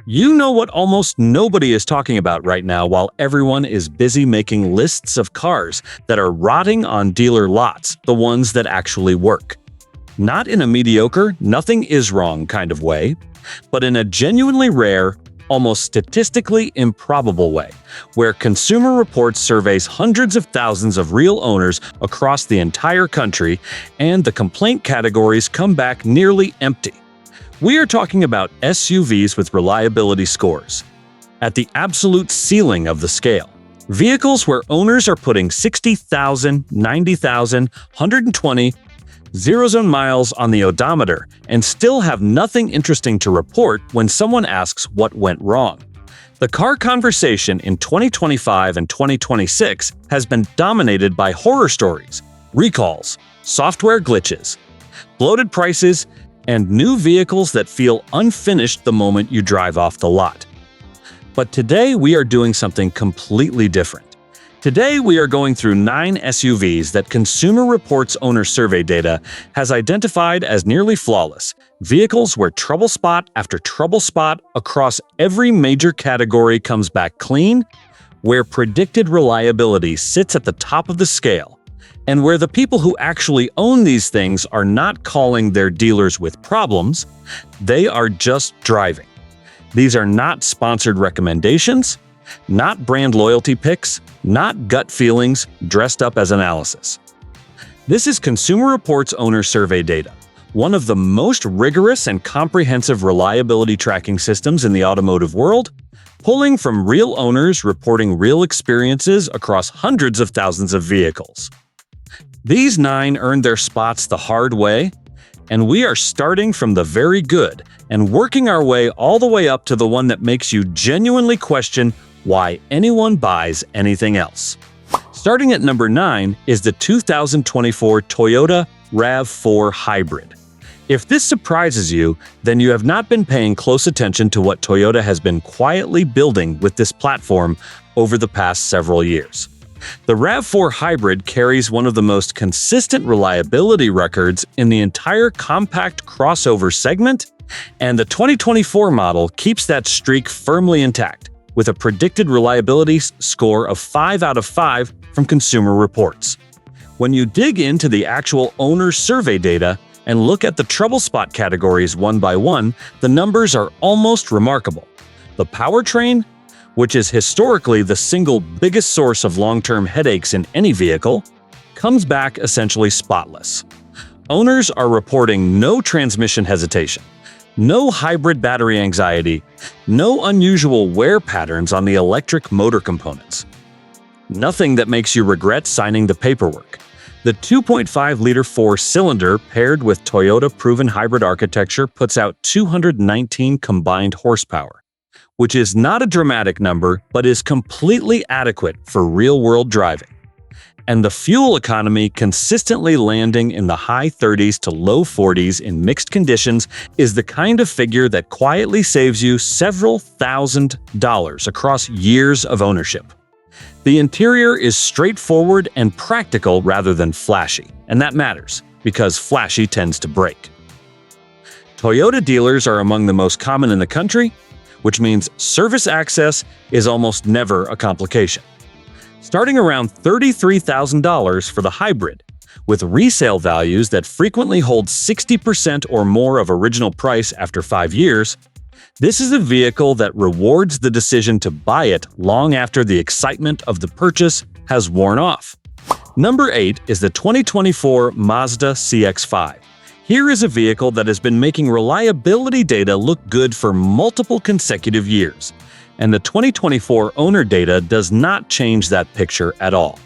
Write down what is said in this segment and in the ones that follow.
You know what almost nobody is talking about right now while everyone is busy making lists of cars that are rotting on dealer lots, the ones that actually work. Not in a mediocre, nothing is wrong kind of way, but in a genuinely rare, almost statistically improbable way, where Consumer Reports surveys hundreds of thousands of real owners across the entire country, and the complaint categories come back nearly empty. We are talking about SUVs with reliability scores. At the absolute ceiling of the scale. Vehicles where owners are putting 60,000, 90,000, 120, zero-zone miles on the odometer and still have nothing interesting to report when someone asks what went wrong. The car conversation in 2025 and 2026 has been dominated by horror stories, recalls, software glitches, bloated prices, and new vehicles that feel unfinished the moment you drive off the lot. But today we are doing something completely different. Today we are going through 9 SUVs that Consumer Reports owner survey data has identified as nearly flawless, vehicles where trouble spot after trouble spot across every major category comes back clean, where predicted reliability sits at the top of the scale, and where the people who actually own these things are not calling their dealers with problems, they are just driving. These are not sponsored recommendations, not brand loyalty picks, not gut feelings dressed up as analysis. This is Consumer Reports owner survey data, one of the most rigorous and comprehensive reliability tracking systems in the automotive world, pulling from real owners reporting real experiences across hundreds of thousands of vehicles. These 9 earned their spots the hard way, and we are starting from the very good and working our way all the way up to the one that makes you genuinely question why anyone buys anything else. Starting at number 9 is the 2024 Toyota RAV4 Hybrid. If this surprises you, then you have not been paying close attention to what Toyota has been quietly building with this platform over the past several years. The RAV4 Hybrid carries one of the most consistent reliability records in the entire compact crossover segment, and the 2024 model keeps that streak firmly intact, with a predicted reliability score of 5 out of 5 from Consumer Reports. When you dig into the actual owner survey data and look at the trouble spot categories one by one, the numbers are almost remarkable. The powertrain, which is historically the single biggest source of long-term headaches in any vehicle, comes back essentially spotless. Owners are reporting no transmission hesitation, no hybrid battery anxiety, no unusual wear patterns on the electric motor components. Nothing that makes you regret signing the paperwork. The 2.5-liter 4-cylinder paired with Toyota-proven hybrid architecture puts out 219 combined horsepower, which is not a dramatic number, but is completely adequate for real-world driving. And the fuel economy consistently landing in the high 30s to low 40s in mixed conditions is the kind of figure that quietly saves you several $1,000s across years of ownership. The interior is straightforward and practical rather than flashy, and that matters, because flashy tends to break. Toyota dealers are among the most common in the country, which means service access is almost never a complication. Starting around $33,000 for the hybrid, with resale values that frequently hold 60% or more of original price after 5 years, this is a vehicle that rewards the decision to buy it long after the excitement of the purchase has worn off. Number 8 is the 2024 Mazda CX-5. Here is a vehicle that has been making reliability data look good for multiple consecutive years, and the 2024 owner data does not change that picture at all.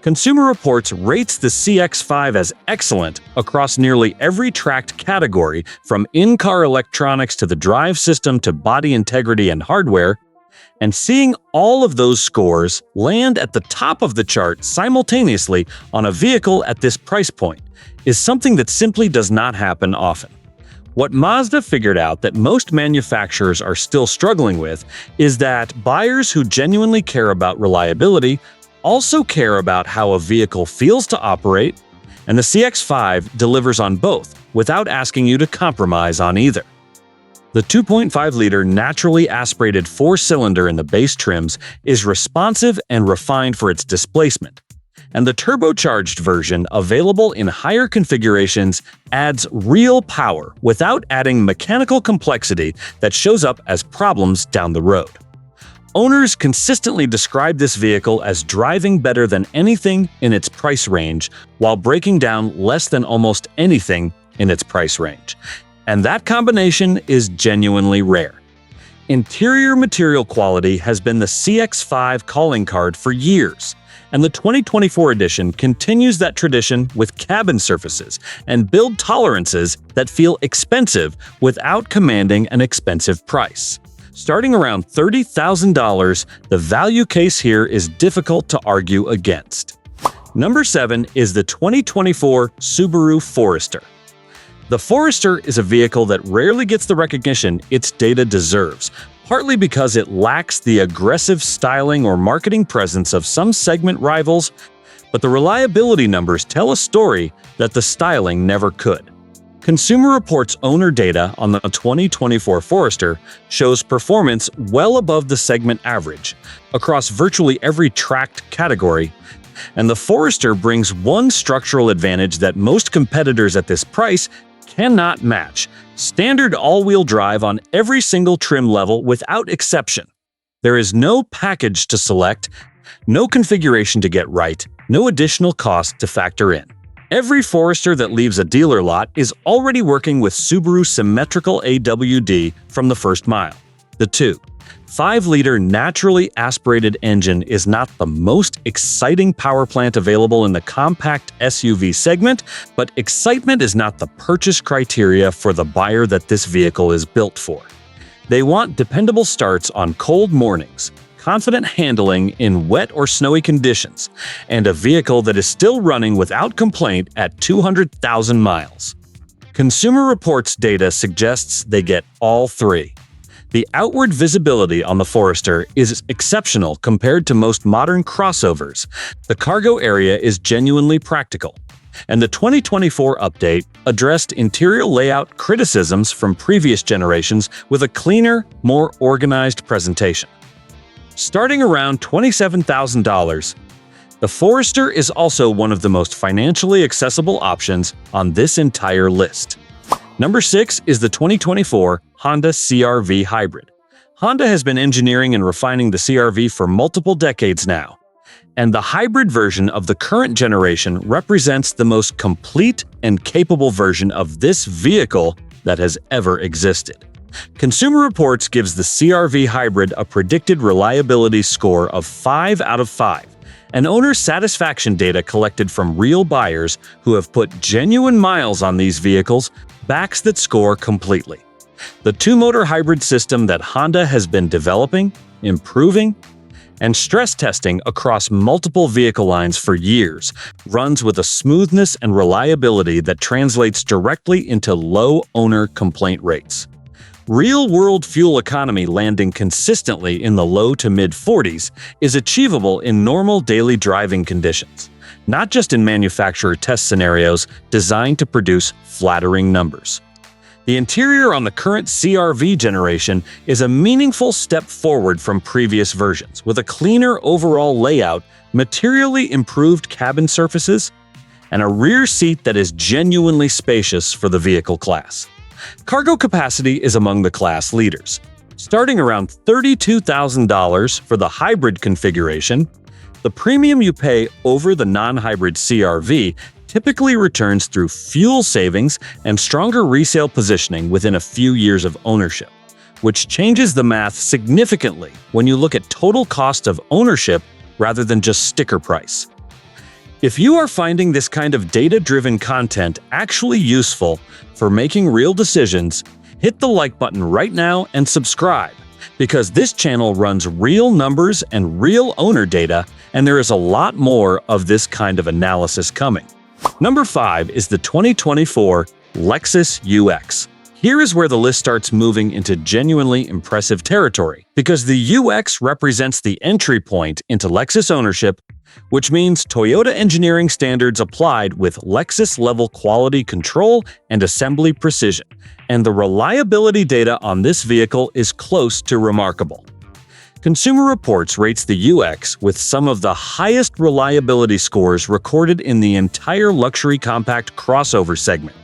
Consumer Reports rates the CX-5 as excellent across nearly every tracked category, from in-car electronics to the drive system to body integrity and hardware, and seeing all of those scores land at the top of the chart simultaneously on a vehicle at this price point is something that simply does not happen often. What Mazda figured out that most manufacturers are still struggling with is that buyers who genuinely care about reliability also care about how a vehicle feels to operate, and the CX-5 delivers on both without asking you to compromise on either. The 2.5-liter naturally aspirated four-cylinder in the base trims is responsive and refined for its displacement, and the turbocharged version, available in higher configurations, adds real power without adding mechanical complexity that shows up as problems down the road. Owners consistently describe this vehicle as driving better than anything in its price range while breaking down less than almost anything in its price range. And that combination is genuinely rare. Interior material quality has been the CX-5 calling card for years, and the 2024 edition continues that tradition with cabin surfaces and build tolerances that feel expensive without commanding an expensive price. Starting around $30,000, the value case here is difficult to argue against. Number 7 is the 2024 Subaru Forester. The Forester is a vehicle that rarely gets the recognition its data deserves, partly because it lacks the aggressive styling or marketing presence of some segment rivals, but the reliability numbers tell a story that the styling never could. Consumer Reports owner data on the 2024 Forester shows performance well above the segment average across virtually every tracked category, and the Forester brings one structural advantage that most competitors at this price cannot match: standard all-wheel drive on every single trim level without exception. There is no package to select, no configuration to get right, no additional cost to factor in. Every Forester that leaves a dealer lot is already working with Subaru symmetrical AWD from the first mile. The 2.5-liter naturally aspirated engine is not the most exciting power plant available in the compact SUV segment, but excitement is not the purchase criteria for the buyer that this vehicle is built for. They want dependable starts on cold mornings, confident handling in wet or snowy conditions, and a vehicle that is still running without complaint at 200,000 miles. Consumer Reports data suggests they get all three. The outward visibility on the Forester is exceptional compared to most modern crossovers. The cargo area is genuinely practical, and the 2024 update addressed interior layout criticisms from previous generations with a cleaner, more organized presentation. Starting around $27,000, the Forester is also one of the most financially accessible options on this entire list. Number 6 is the 2024 Honda CR-V Hybrid. Honda has been engineering and refining the CR-V for multiple decades now, and the hybrid version of the current generation represents the most complete and capable version of this vehicle that has ever existed. Consumer Reports gives the CR-V Hybrid a predicted reliability score of 5 out of 5, and owner satisfaction data collected from real buyers who have put genuine miles on these vehicles backs that score completely. The two-motor hybrid system that Honda has been developing, improving, and stress testing across multiple vehicle lines for years runs with a smoothness and reliability that translates directly into low owner complaint rates. Real-world fuel economy landing consistently in the low to mid-40s is achievable in normal daily driving conditions, not just in manufacturer test scenarios designed to produce flattering numbers. The interior on the current CR-V generation is a meaningful step forward from previous versions, with a cleaner overall layout, materially improved cabin surfaces, and a rear seat that is genuinely spacious for the vehicle class. Cargo capacity is among the class leaders. Starting around $32,000 for the hybrid configuration, the premium you pay over the non-hybrid CR-V typically returns through fuel savings and stronger resale positioning within a few years of ownership, which changes the math significantly when you look at total cost of ownership rather than just sticker price. If you are finding this kind of data-driven content actually useful for making real decisions, hit the like button right now and subscribe, because this channel runs real numbers and real owner data, and there is a lot more of this kind of analysis coming. Number 5 is the 2024 Lexus UX. Here is where the list starts moving into genuinely impressive territory, because the UX represents the entry point into Lexus ownership, which means Toyota engineering standards applied with Lexus-level quality control and assembly precision, and the reliability data on this vehicle is close to remarkable. Consumer Reports rates the UX with some of the highest reliability scores recorded in the entire luxury compact crossover segment.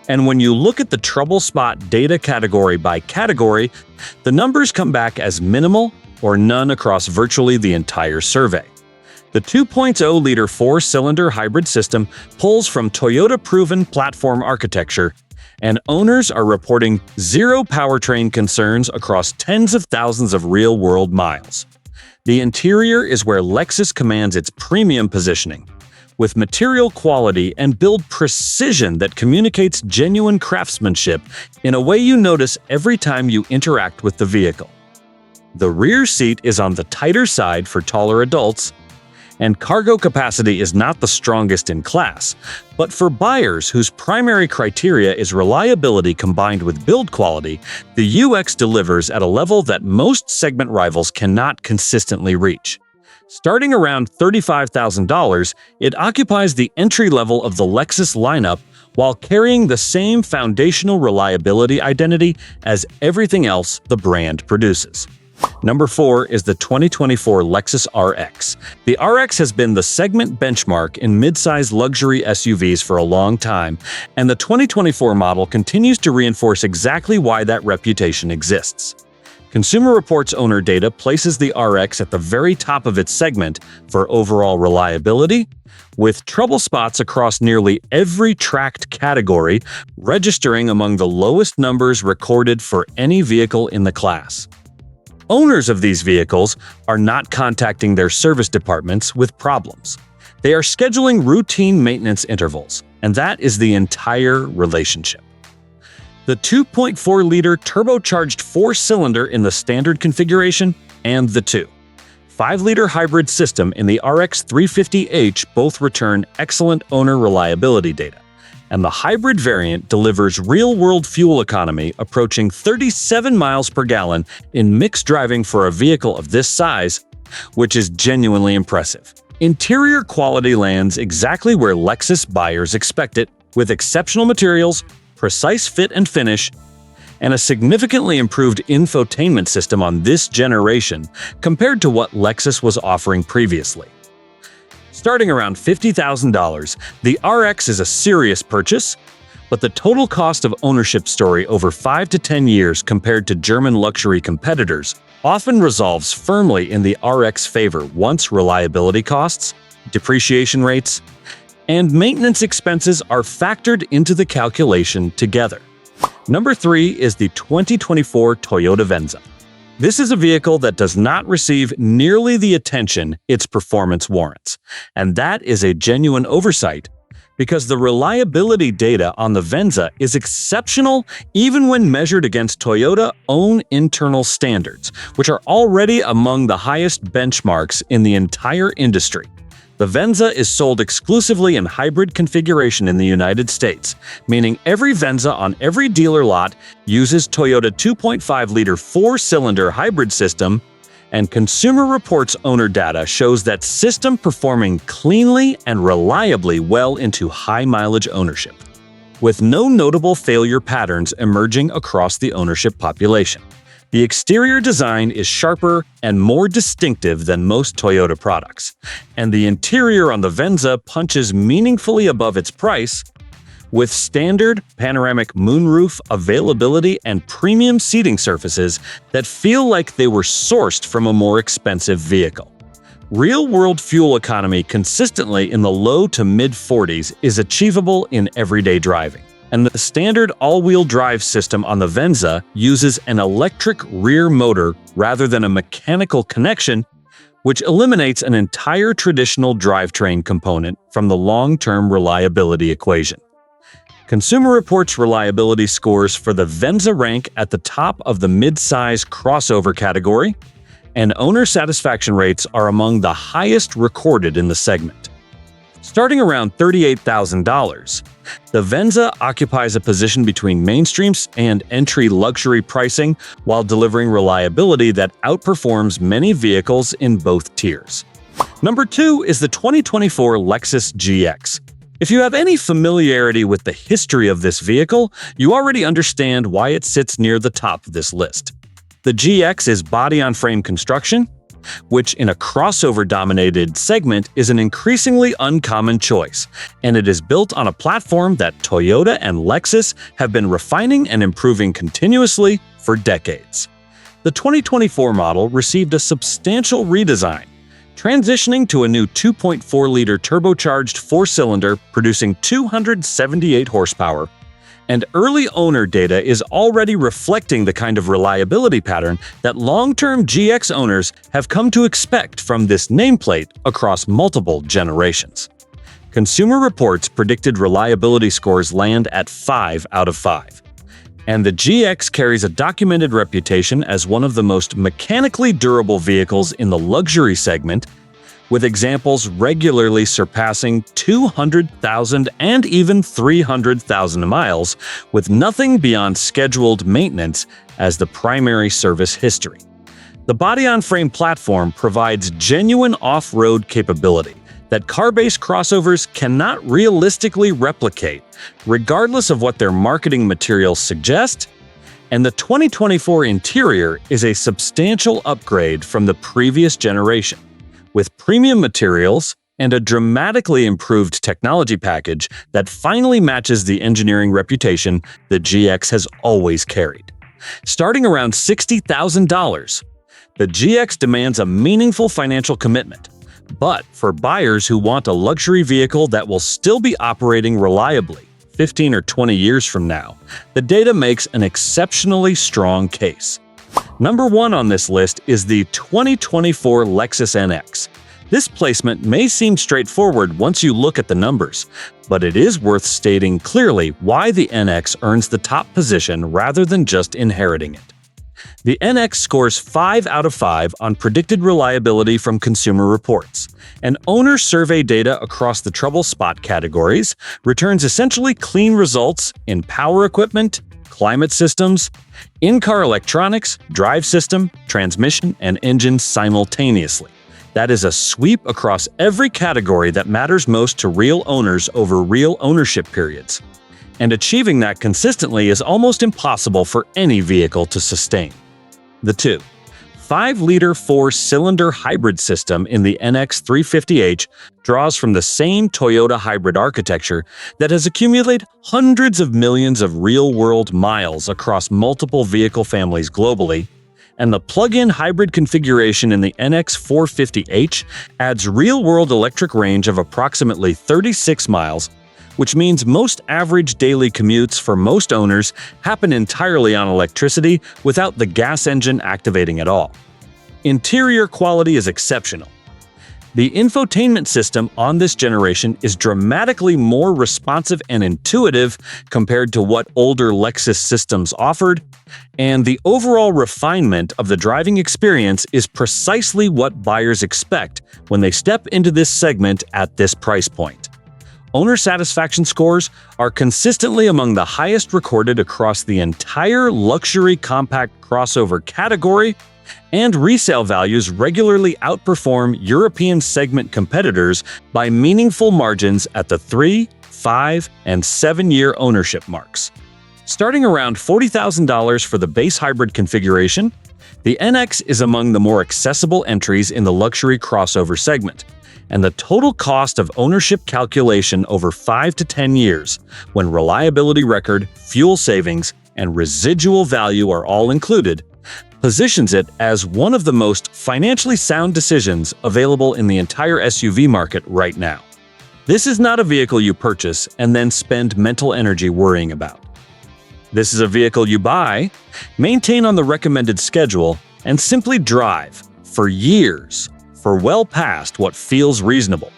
And when you look at the trouble spot data category by category, the numbers come back as minimal or none across virtually the entire survey. The 2.0-liter four-cylinder hybrid system pulls from Toyota-proven platform architecture, and owners are reporting zero powertrain concerns across tens of thousands of real-world miles. The interior is where Lexus commands its premium positioning, with material quality and build precision that communicates genuine craftsmanship in a way you notice every time you interact with the vehicle. The rear seat is on the tighter side for taller adults, and cargo capacity is not the strongest in class, but for buyers whose primary criteria is reliability combined with build quality, the UX delivers at a level that most segment rivals cannot consistently reach. Starting around $35,000, it occupies the entry level of the Lexus lineup while carrying the same foundational reliability identity as everything else the brand produces. Number 4 is the 2024 Lexus RX. The RX has been the segment benchmark in mid-size luxury SUVs for a long time, and the 2024 model continues to reinforce exactly why that reputation exists. Consumer Reports owner data places the RX at the very top of its segment for overall reliability, with trouble spots across nearly every tracked category, registering among the lowest numbers recorded for any vehicle in the class. Owners of these vehicles are not contacting their service departments with problems. They are scheduling routine maintenance intervals, and that is the entire relationship. The 2.4-liter turbocharged four-cylinder in the standard configuration and the 2.5-liter hybrid system in the RX 350h both return excellent owner reliability data, and the hybrid variant delivers real-world fuel economy approaching 37 miles per gallon in mixed driving for a vehicle of this size, which is genuinely impressive. Interior quality lands exactly where Lexus buyers expect it, with exceptional materials, precise fit and finish, and a significantly improved infotainment system on this generation compared to what Lexus was offering previously. Starting around $50,000, the RX is a serious purchase, but the total cost of ownership story over 5 to 10 years compared to German luxury competitors often resolves firmly in the RX favor once reliability costs, depreciation rates, and maintenance expenses are factored into the calculation together. Number 3 is the 2024 Toyota Venza. This is a vehicle that does not receive nearly the attention its performance warrants, and that is a genuine oversight because the reliability data on the Venza is exceptional even when measured against Toyota's own internal standards, which are already among the highest benchmarks in the entire industry. The Venza is sold exclusively in hybrid configuration in the United States, meaning every Venza on every dealer lot uses Toyota 2.5-liter four-cylinder hybrid system, and Consumer Reports owner data shows that system performing cleanly and reliably well into high-mileage ownership, with no notable failure patterns emerging across the ownership population. The exterior design is sharper and more distinctive than most Toyota products, and the interior on the Venza punches meaningfully above its price, with standard panoramic moonroof availability and premium seating surfaces that feel like they were sourced from a more expensive vehicle. Real-world fuel economy consistently in the low to mid-40s is achievable in everyday driving, and the standard all-wheel drive system on the Venza uses an electric rear motor rather than a mechanical connection, which eliminates an entire traditional drivetrain component from the long-term reliability equation. Consumer Reports reliability scores for the Venza rank at the top of the mid-size crossover category, and owner satisfaction rates are among the highest recorded in the segment. Starting around $38,000, the Venza occupies a position between mainstream and entry luxury pricing while delivering reliability that outperforms many vehicles in both tiers. Number 2 is the 2024 Lexus GX. If you have any familiarity with the history of this vehicle, you already understand why it sits near the top of this list. The GX is body-on-frame construction, which in a crossover-dominated segment is an increasingly uncommon choice, and it is built on a platform that Toyota and Lexus have been refining and improving continuously for decades. The 2024 model received a substantial redesign, transitioning to a new 2.4-liter turbocharged four-cylinder producing 278 horsepower, and early owner data is already reflecting the kind of reliability pattern that long-term GX owners have come to expect from this nameplate across multiple generations. Consumer Reports predicted reliability scores land at 5 out of 5. And the GX carries a documented reputation as one of the most mechanically durable vehicles in the luxury segment, with examples regularly surpassing 200,000 and even 300,000 miles, with nothing beyond scheduled maintenance as the primary service history. The body-on-frame platform provides genuine off-road capability that car-based crossovers cannot realistically replicate, regardless of what their marketing materials suggest, and the 2024 interior is a substantial upgrade from the previous generation, with premium materials and a dramatically improved technology package that finally matches the engineering reputation the GX has always carried. Starting around $60,000, the GX demands a meaningful financial commitment. But for buyers who want a luxury vehicle that will still be operating reliably 15 or 20 years from now, the data makes an exceptionally strong case. Number 1 on this list is the 2024 Lexus NX. This placement may seem straightforward once you look at the numbers, but it is worth stating clearly why the NX earns the top position rather than just inheriting it. The NX scores 5 out of 5 on predicted reliability from Consumer Reports, and owner survey data across the trouble spot categories returns essentially clean results in power equipment, climate systems, in-car electronics, drive system, transmission, and engine simultaneously. That is a sweep across every category that matters most to real owners over real ownership periods. And achieving that consistently is almost impossible for any vehicle to sustain. The 5-liter 4-cylinder hybrid system in the NX 350h draws from the same Toyota hybrid architecture that has accumulated hundreds of millions of real-world miles across multiple vehicle families globally, and the plug-in hybrid configuration in the NX 450h adds real-world electric range of approximately 36 miles, which means most average daily commutes for most owners happen entirely on electricity without the gas engine activating at all. Interior quality is exceptional. The infotainment system on this generation is dramatically more responsive and intuitive compared to what older Lexus systems offered, and the overall refinement of the driving experience is precisely what buyers expect when they step into this segment at this price point. Owner satisfaction scores are consistently among the highest recorded across the entire luxury compact crossover category, and resale values regularly outperform European segment competitors by meaningful margins at the 3, 5, and 7-year ownership marks. Starting around $40,000 for the base hybrid configuration, the NX is among the more accessible entries in the luxury crossover segment, and the total cost of ownership calculation over 5 to 10 years, when reliability record, fuel savings, and residual value are all included, positions it as one of the most financially sound decisions available in the entire SUV market right now. This is not a vehicle you purchase and then spend mental energy worrying about. This is a vehicle you buy, maintain on the recommended schedule, and simply drive for years, for well past what feels reasonable,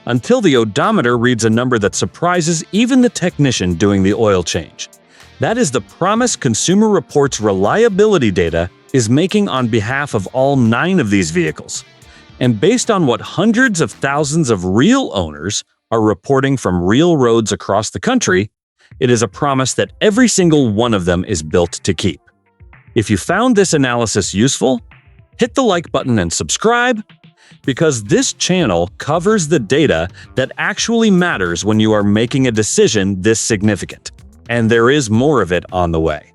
until the odometer reads a number that surprises even the technician doing the oil change. That is the promise Consumer Reports reliability data is making on behalf of all 9 of these vehicles. And based on what hundreds of thousands of real owners are reporting from real roads across the country, it is a promise that every single one of them is built to keep. If you found this analysis useful, hit the like button and subscribe, because this channel covers the data that actually matters when you are making a decision this significant. And there is more of it on the way.